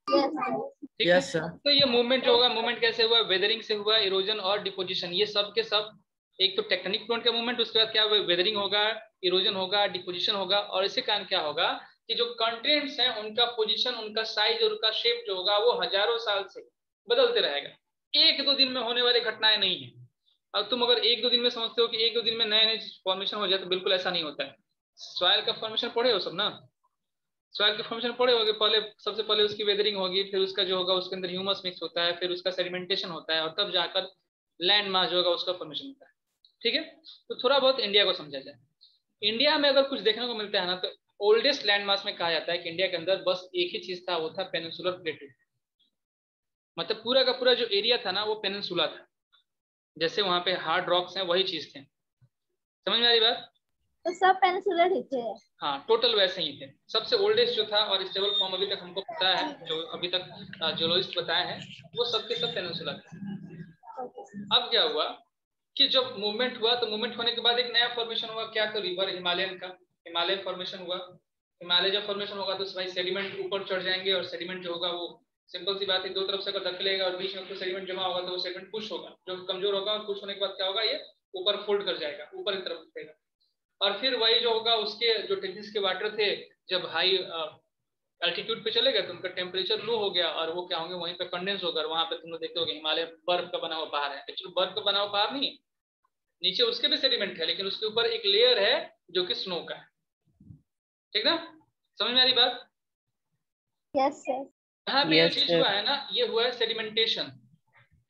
ठीक है। तो ये मूवमेंट जो होगा, मूवमेंट कैसे हुआ? वेदरिंग से हुआ, इरोजन और डिपोजिशन, ये सब के सब। एक तो टेक्टोनिक प्लेट का मूवमेंट, उसके बाद क्या वेदरिंग होगा, इरोजन होगा, डिपोजिशन होगा, और इसके कारण क्या होगा कि जो कंटेंट्स हैं उनका पोजीशन, उनका साइज और उनका शेप जो होगा वो हजारों साल से बदलते रहेगा। 1-2 दिन में होने वाली घटनाएं नहीं है। अब तुम अगर 1-2 दिन में समझते हो कि 1-2 दिन में नए नए फॉर्मेशन हो जाए, तो बिल्कुल ऐसा नहीं होता है। सॉइल का फॉर्मेशन पढ़े हो सब ना? सॉइल के फॉर्मेशन पढ़े होगे। पहले सबसे पहले उसकी वेदरिंग होगी, फिर उसका जो होगा उसके अंदर ह्यूमस मिक्स होता है, फिर उसका सेडिमेंटेशन होता है, और तब जाकर लैंड मास जो होगा उसका फॉर्मेशन होता है। ठीक है, तो थोड़ा बहुत इंडिया को समझा जाए। इंडिया में अगर कुछ देखने को मिलता है ना, तो ओल्डेस्ट लैंड मास में कहा जाता है कि इंडिया के अंदर बस एक ही चीज था, वो था पेनिनसुलर प्लेटू। मतलब पूरा का पूरा जो एरिया था ना वो पेनिनसुला था, जैसे वहां पे हार्ड रॉक्स हैं वही चीज थे। समझ में आ रही बात? तो सब पेनिनसुलर ही थे। हाँ, टोटल वैसे ही थे। सबसे ओल्डेस्ट जो था और स्टेबल फॉर्म अभी तक हमको पता है, जो अभी तक जियोलॉजिस्ट बताए हैं, वो सबके सब पेनिनसुला थे। अब क्या हुआ कि जब मूवमेंट हुआ तो मूवमेंट होने के बाद एक नया फॉर्मेशन हुआ। क्या? तो रिवर हिमालयन का हिमालय फॉर्मेशन हुआ। हिमालय जब फॉर्मेशन होगा तो भाई सेडिमेंट ऊपर चढ़ जाएंगे, और सेडिमेंट जो होगा वो सिंपल सी बात है, दो तरफ से अगर धकेलेगा और बीच में कोई सेडिमेंट जमा होगा तो वो सेडिमेंट पुश होगा, जो कमजोर होगा, और पुश होने के बाद क्या होगा, ये ऊपर फोल्ड कर जाएगा, ऊपर की तरफ उठेगा। और फिर वही जो होगा, उसके जो टेक्निक्स के वाटर थे, जब हाई एल्टीट्यूड पे चले गए तो उनका टेम्परेचर लो हो गया, और वो क्या होंगे, वहीं पे कंडेंस होकर वहां पे तुम लोग देखते होगे हिमालय बर्फ का बना हुआ पहाड़ है। एक्चुअली बर्फ का बना हुआ पहाड़ नहीं है, नीचे उसके भी सेडिमेंट है, लेकिन उसके ऊपर एक लेयर है जो कि स्नो का है। ठीक ना? समझ में आ रही बात? Yes sir. यहाँ पे ये चीज हुआ है ना, ये हुआ है सेडिमेंटेशन।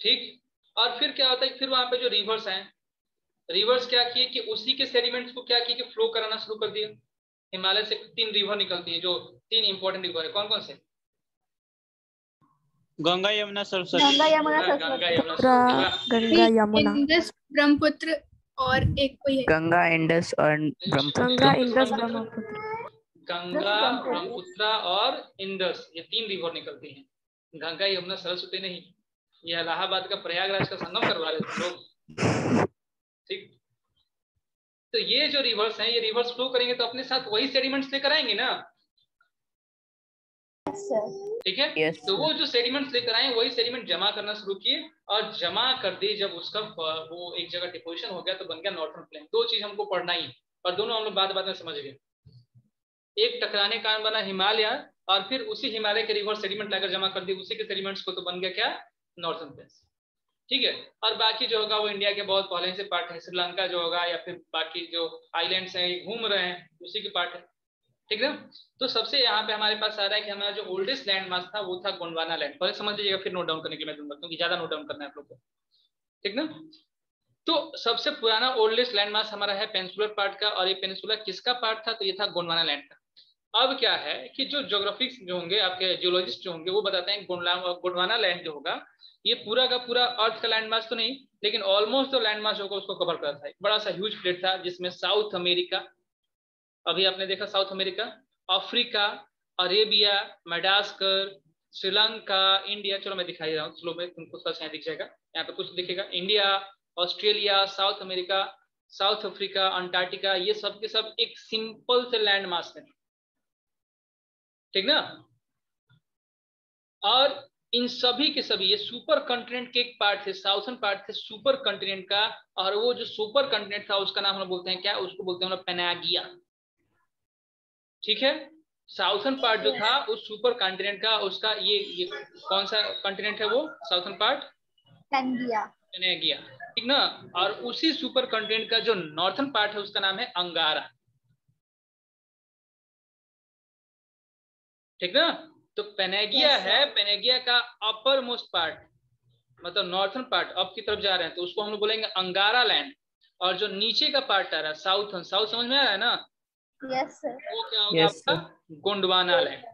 ठीक। और फिर क्या होता है, फिर वहां पे जो रिवर्स हैं, रिवर्स क्या किए कि उसी के सेडिमेंट्स को क्या किए कि फ्लो कराना शुरू कर दिया। हिमालय से 3 रिवर निकलती हैं, जो 3 इंपॉर्टेंट रिवर है। कौन कौन से? गंगा यमुना सरस्वती। गंगा यमुना सरस्वती। गंगा यमुना, इंडस ब्रह्मपुत्र और एक कोई है। गंगा इंडस और ब्रह्मपुत्र। गंगा इंडस ब्रह्मपुत्र। गंगा, ब्रह्मपुत्र और इंडस, ये 3 रिवर निकलती हैं। गंगा यमुना सरस्वती नहीं, ये इलाहाबाद का प्रयागराज का संगम करवा रहे थे लोग। ठीक। तो ये जो रिवर्स हैं, ये रिवर्स फ्लो करेंगे तो अपने साथ वही सेडिमेंट्स लेकर आएंगे ना। ठीक है। yes, तो वो जो सेडिमेंट्स लेकर आए वही सेडिमेंट जमा करना शुरू किए, और जमा कर दिए। जब उसका वो एक जगह डिपोजिशन हो गया तो बन गया नॉर्थर्न प्लेन। 2 चीज हमको पढ़ना ही, और दोनों हम लोग बाद में समझ गए। एक टकराने कारण बना हिमालय, और फिर उसी हिमालय के रिवर सेडिमेंट लाकर जमा कर दिए, उसी के सेडिमेंट्स को, तो बन गया क्या, नॉर्थर्न प्लेन। ठीक है। और बाकी जो होगा वो इंडिया के बहुत पहले से पार्ट है। श्रीलंका जो होगा या फिर बाकी जो आइलैंड्स हैं घूम रहे हैं, उसी के पार्ट है। ठीक है। तो सबसे यहाँ पे हमारे पास आ रहा है कि हमारा जो ओल्डेस्ट लैंड मास था वो था गोंडवाना लैंड। पहले समझ लीजिएगा, फिर नोट डाउन करने के लिए मैं दूंगा, क्योंकि ज्यादा नोट डाउन करना है आप लोग को। ठीक ना? तो सबसे पुराना ओल्डेस्ट लैंड मास हमारा है पेनिनसुलर पार्ट का, और ये पेनिनसुला किसका पार्ट था, तो ये था गोंडवाना लैंड का। अब क्या है कि जो ज्योग्राफिक्स जो होंगे, आपके जियोलॉजिस्ट जो होंगे, वो बताते हैं गोंडवाना लैंड जो होगा, ये पूरा का पूरा अर्थ का लैंड मास तो नहीं, लेकिन ऑलमोस्ट जो लैंड मास होगा उसको कवर करता था। एक बड़ा सा ह्यूज प्लेट था, जिसमें साउथ अमेरिका, अभी आपने देखा south America, Africa, Arabia, Madagascar, Sri Lanka, India, चलो मैं दिखाई रहा हूँ स्लो में, तुमको थोड़ा सा दिख जाएगा, यहाँ पे कुछ दिखेगा, India, Australia, south America, south Africa, Antarctica, ये सब के सब एक सिंपल से लैंड मास में। ठीक ना? और इन सभी के सभी ये सुपर कॉन्टिनेंट के एक पार्ट थे, साउथर्न पार्ट थे सुपर कॉन्टिनेंट का, और वो जो सुपर कॉन्टिनेंट था उसका नाम हम लोग बोलते हैं क्या, उसको बोलते हैं हम लोग पैनागिया। ठीक है। साउथर्न पार्ट जो था उस सुपर कॉन्टिनेंट का, उसका ये कौन सा कॉन्टिनेंट है, वो साउथर्न पार्ट पैनागिया। ठीक ना? और उसी सुपर कॉन्टिनेंट का जो नॉर्थर्न पार्ट है उसका नाम है अंगारा। ठीक ना? तो पैनागिया है, पैनागिया का अपर मोस्ट पार्ट, मतलब नॉर्थर्न पार्ट अब की तरफ जा रहे हैं, तो उसको हम लोग बोलेंगे अंगारा लैंड। और जो नीचे का पार्ट आ रहा है साउथ, साउथ समझ में आ रहा है ना? Yes sir. वो क्या होगा आपका गोंडवाना लैंड।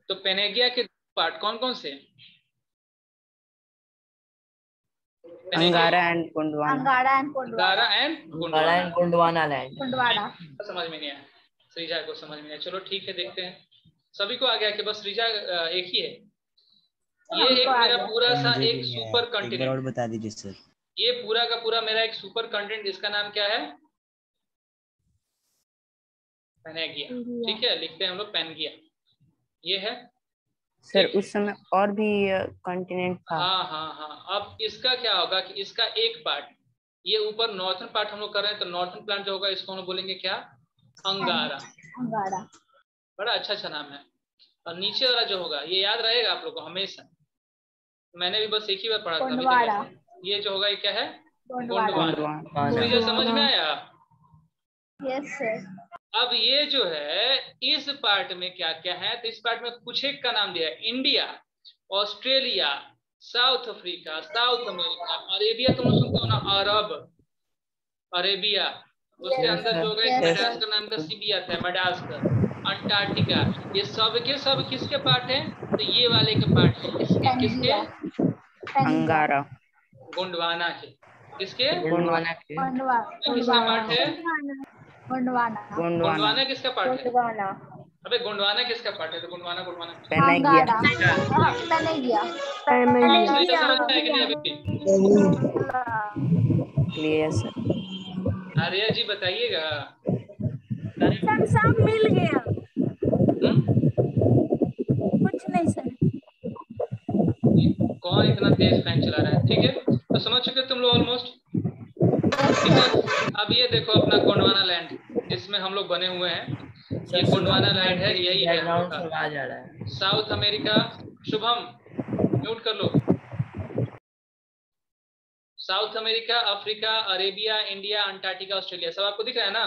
तो पैनागिया के पार्ट कौन कौन से? अंगारा एंड गोंडवाना। अंगारा एंड गोंडवाना लैंड। समझ में नहीं आया, श्रीजा को समझ में नहीं आया। चलो ठीक है, देखते हैं। सभी को आ गया कि बस श्रीजा एक ही है? ये एक मेरा पूरा सा एक सुपर कॉन्टिनेंट, और बता दीजिए सर। ये पूरा का पूरा मेरा एक सुपर कॉन्टिनेंट, इसका नाम क्या है? पैनागिया। ठीक है, लिखते हैं हम लोग पैनगिया। ये है सर। उस समय और भी कॉन्टिनेंट था। हाँ हाँ हाँ। अब इसका क्या होगा कि इसका एक पार्ट, ये ऊपर नॉर्थर्न पार्ट हम लोग कर रहे हैं, तो नॉर्थर्न प्लांट जो होगा इसको हम लोग बोलेंगे क्या, अंगारा। बड़ा अच्छा नाम है। और नीचे वाला जो होगा ये याद रहेगा आप लोग को हमेशा, मैंने भी बस एक ही बार पढ़ा था। ये जो होगा ये क्या है, गोंडवाना। समझ में आया? Yes sir. अब ये जो है इस पार्ट में क्या क्या है, तो इस पार्ट में कुछ एक का नाम दिया है, India, Australia, south Africa, south America, Arabia तुम सुनते हो ना, अरब, अरेबिया। उसके अंदर जो होगा मेडागास्कर नाम का सी भी आता है, मेडागास्कर, अंटार्कटिका, ये सब के सब किसके पार्ट है, तो ये वाले के पार्ट है। किसके? अंगारा, गोंडवाना के। किसके? गोंडवाना के। किसका पार्ट है? गोंडवाना। गोंडवाना किसका पार्ट है? गोंडवाना। अबे गोंडवाना किसका पार्ट है? तो गोंडवाना हांगाड़ा। तनेगिया। सही तो समझ में है कि नहीं अभी भी? Clear sir. आर्या जी बताइएगा। सर सब मिल गया। हम्म? कुछ नहीं सर। कौन इतना तेज फैन चला रहा है? ठीक है, तो समझ चुके तुम लोग ऑलमोस्ट। ठीक है, अब ये देखो अपना गोंडवाना लैंड जिसमें हम लोग बने हुए हैं, ये गोंडवाना लैंड है, यही है हम लोग का साउथ अमेरिका। शुभम म्यूट कर लो। South America, Africa, Arabia, India, Antarctica, Australia, सब आपको दिख रहा है ना?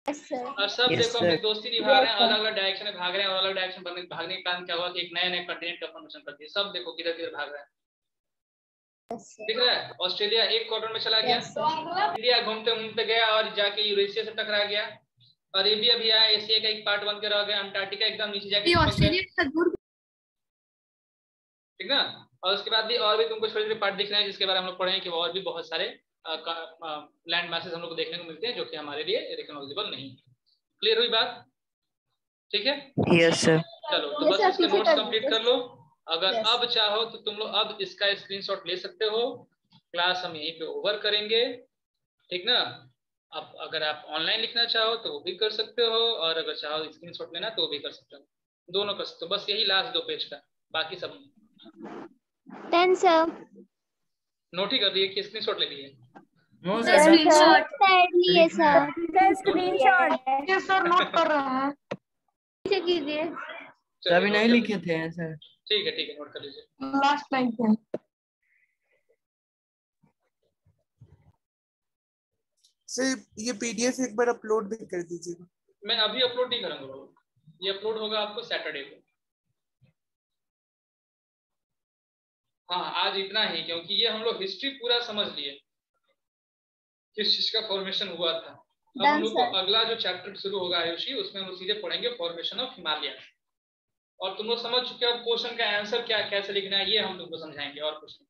और सब देखो अपनी दोस्ती निभा रहे हैं, अलग अलग डायरेक्शन में भाग रहे हैं, और अलग डायरेक्शन भागने के कारण क्या हुआ कि एक नए नए कंटिनेंट का फॉर्मेशन कर दिया। सब देखो किधर किधर भाग रहे हैं, दिख रहा है? ऑस्ट्रेलिया एक क्वार्टर में चला गया, इंडिया घूमते घूमते गया और जाके यूरेशिया से टकरा गया, अरेबिया भी आया, एशिया का एक पार्ट बन के रह गया, अंटार्कटिका एकदम नीचे जाके, ठीक ना? और उसके बाद भी और भी तुमको छोटे छोटे पार्ट दिख रहे हैं जिसके बारे में हम लोग पढ़े हैं कि और भी बहुत सारे लैंड मैसेज हम लोग को देखने को मिलते हैं जो कि हमारे लिए रिकॉग्नाइजेबल नहीं है। क्लियर हुई बात? ठीक है, यस सर। चलो तो बस इसके नोट्स कंप्लीट कर लो। अगर अब चाहो तो तुम लोग अब इसका स्क्रीनशॉट ले सकते हो। क्लास हम यहीं पे ओवर करेंगे, ठीक ना? अब अगर आप ऑनलाइन लिखना चाहो तो वो भी कर सकते हो, और अगर चाहो स्क्रीनशॉट लेना तो वो भी कर सकते हो, दोनों कर सकते हो। बस यही लास्ट 2 पेज का, बाकी सब 10 सर। नोट ही कर लिए कि स्क्रीनशॉट ले लिए? स्क्रीनशॉट लिए सर। स्क्रीनशॉट सर नोट कर रहा है। कीजिए। अभी नहीं लिखे थे सर। ठीक है, नोट कर लीजिए। लास्ट लाइन पे सर ये पीडीएफ एक बार अपलोड भी कर दीजिएगा। मैं अभी अपलोड नहीं करूंगा, ये अपलोड होगा आपको सैटरडे को। हाँ आज इतना ही, क्योंकि ये हम लोग हिस्ट्री पूरा समझ लिए, किस चीज का फॉर्मेशन हुआ था। अब हम लोग को अगला जो चैप्टर शुरू होगा आयुषी, उसमें हम लोग सीधे पढ़ेंगे फॉर्मेशन ऑफ हिमालय। और तुम लोग समझ चुके हो क्वेश्चन का आंसर क्या कैसे लिखना है, ये हम तुमको समझाएंगे और कुछ नहीं।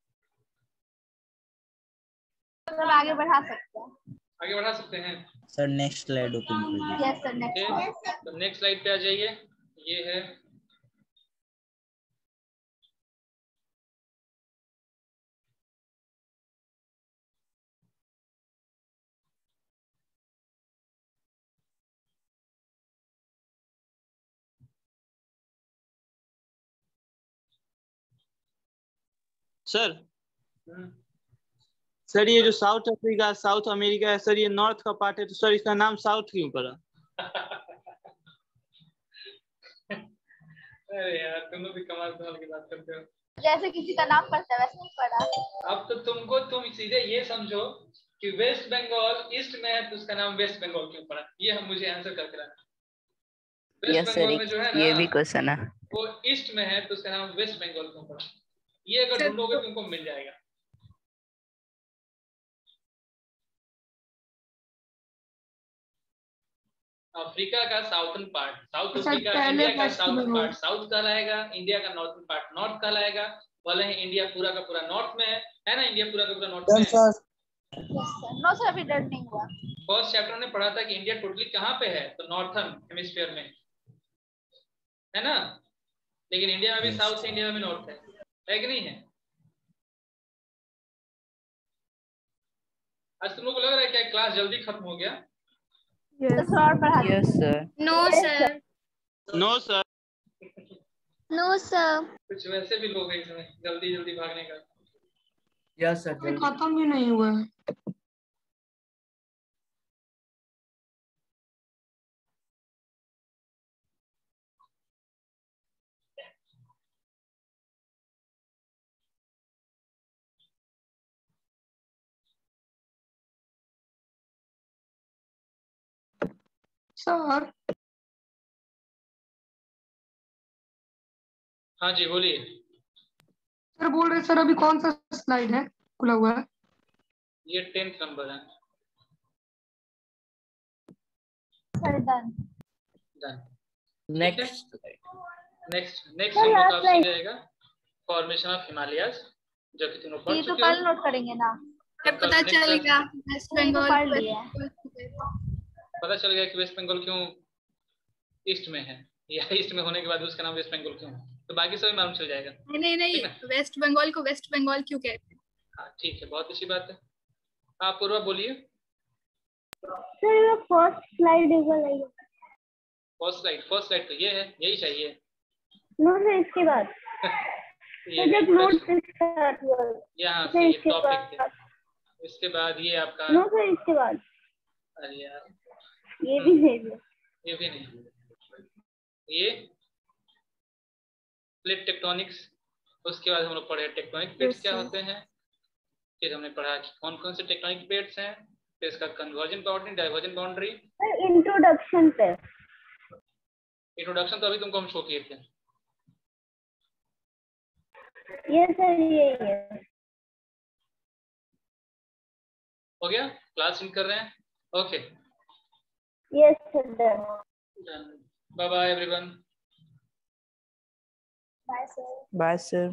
आगे बढ़ा सकते हैं। आगे बढ़ा सकते हैं सर। नेक्स्ट स्लाइड ओपन कीजिए। Yes sir, next. तो नेक्स्ट स्लाइड पे आ जाइए। ये है सर ये जो साउथ अफ्रीका साउथ अमेरिका है सर, ये नॉर्थ का पार्ट है, तो सर इसका नाम साउथ क्यों पड़ा? अरे यार तुम लोग भी कमाल की बात करते हो। जैसे किसी का नाम पढ़ता है वैसे नहीं पढ़ा। अब तो तुम सीधे ये समझो कि वेस्ट बंगाल ईस्ट में है तो उसका नाम वेस्ट बंगाल क्यों पड़ा, ये हम मुझे आंसर करके रखना। वेस्ट बंगाल में जो है ना, ये भी क्वेश्चन है, वो ईस्ट में है तो उसका नाम वेस्ट बंगाल क्यों पड़ा, ये अगर ढूंढोगे तुमको मिल जाएगा। अफ्रीका का southern part south Africa, India का साउथ पार्ट साउथ कहलाएगा, इंडिया का नॉर्थन पार्ट नॉर्थ कहलाएगा। भले ही इंडिया पूरा का पूरा नॉर्थ में है ना, इंडिया पूरा का पूरा नॉर्थ में है। नो सर अभी डर नहीं हुआ। फर्स्ट चैप्टर में पढ़ा था कि इंडिया टोटली कहाँ पे है, तो नॉर्थर्न हेमिस्फीयर में है ना, लेकिन इंडिया में भी साउथ से इंडिया में भी नॉर्थ है कि नहीं है? आज तुम लोग को लग रहा है क्या क्लास जल्दी खत्म हो गया? Yes sir. No sir. No sir. No sir. कुछ वैसे भी लोग हैं इसमें जल्दी जल्दी भागने का। Yes sir. खत्म भी नहीं हुआ है। सर हाँ जी बोलिए। सर बोल रहे सर अभी कौन सा स्लाइड है खुला हुआ है? ये 10th नंबर है। Sir done. नेक्स्ट नंबर जाएगा फॉर्मेशन ऑफ हिमालयस, जो कि तुम लोग पढ़ चुके हो। कल नोट करेंगे ना, पता चलेगा वेस्ट बंगाल। पता चल गया कि वेस्ट बंगाल क्यों ईस्ट में है, या ईस्ट में होने के बाद उसका नाम वेस्ट बंगाल क्यों है, तो बाकी सभी मालूम चल जाएगा। नहीं नहीं, वेस्ट बंगाल को वेस्ट बंगाल क्यों कहते हैं? हाँ ठीक है, बहुत अच्छी बात है। आप पूर्वा बोलिए। सर फर्स्ट स्लाइड है। फर्स्ट स्लाइड तो ये है, यही चाहिए। नो सर इसके बाद ये जब नोट स्टार्ट हुआ यहाँ से ये टॉपिक है, इसके बाद ये आपका नो सर इसके बाद अरे यार ये भी है, ये भी नहीं, ये प्लेट टेक्टोनिक्स, उसके बाद हम लोग पढ़े टेक्टोनिक प्लेट्स क्या होते हैं, फिर हमने पढ़ा कि कौन कौन से टेक्टोनिक प्लेट्स हैं, फिर इसका conversion boundary, diversion boundary. Introduction पे इंट्रोडक्शन तो अभी तुमको हम शो किए थे। ये सर ये है। हो गया, क्लास इन कर रहे हैं। Okay yes sir done. Bye bye everyone. Bye sir. Bye sir.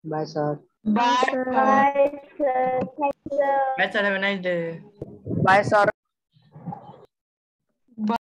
Bye sir. Bye sir. Thank you sir. Bye sir, have a nice day. Bye sir.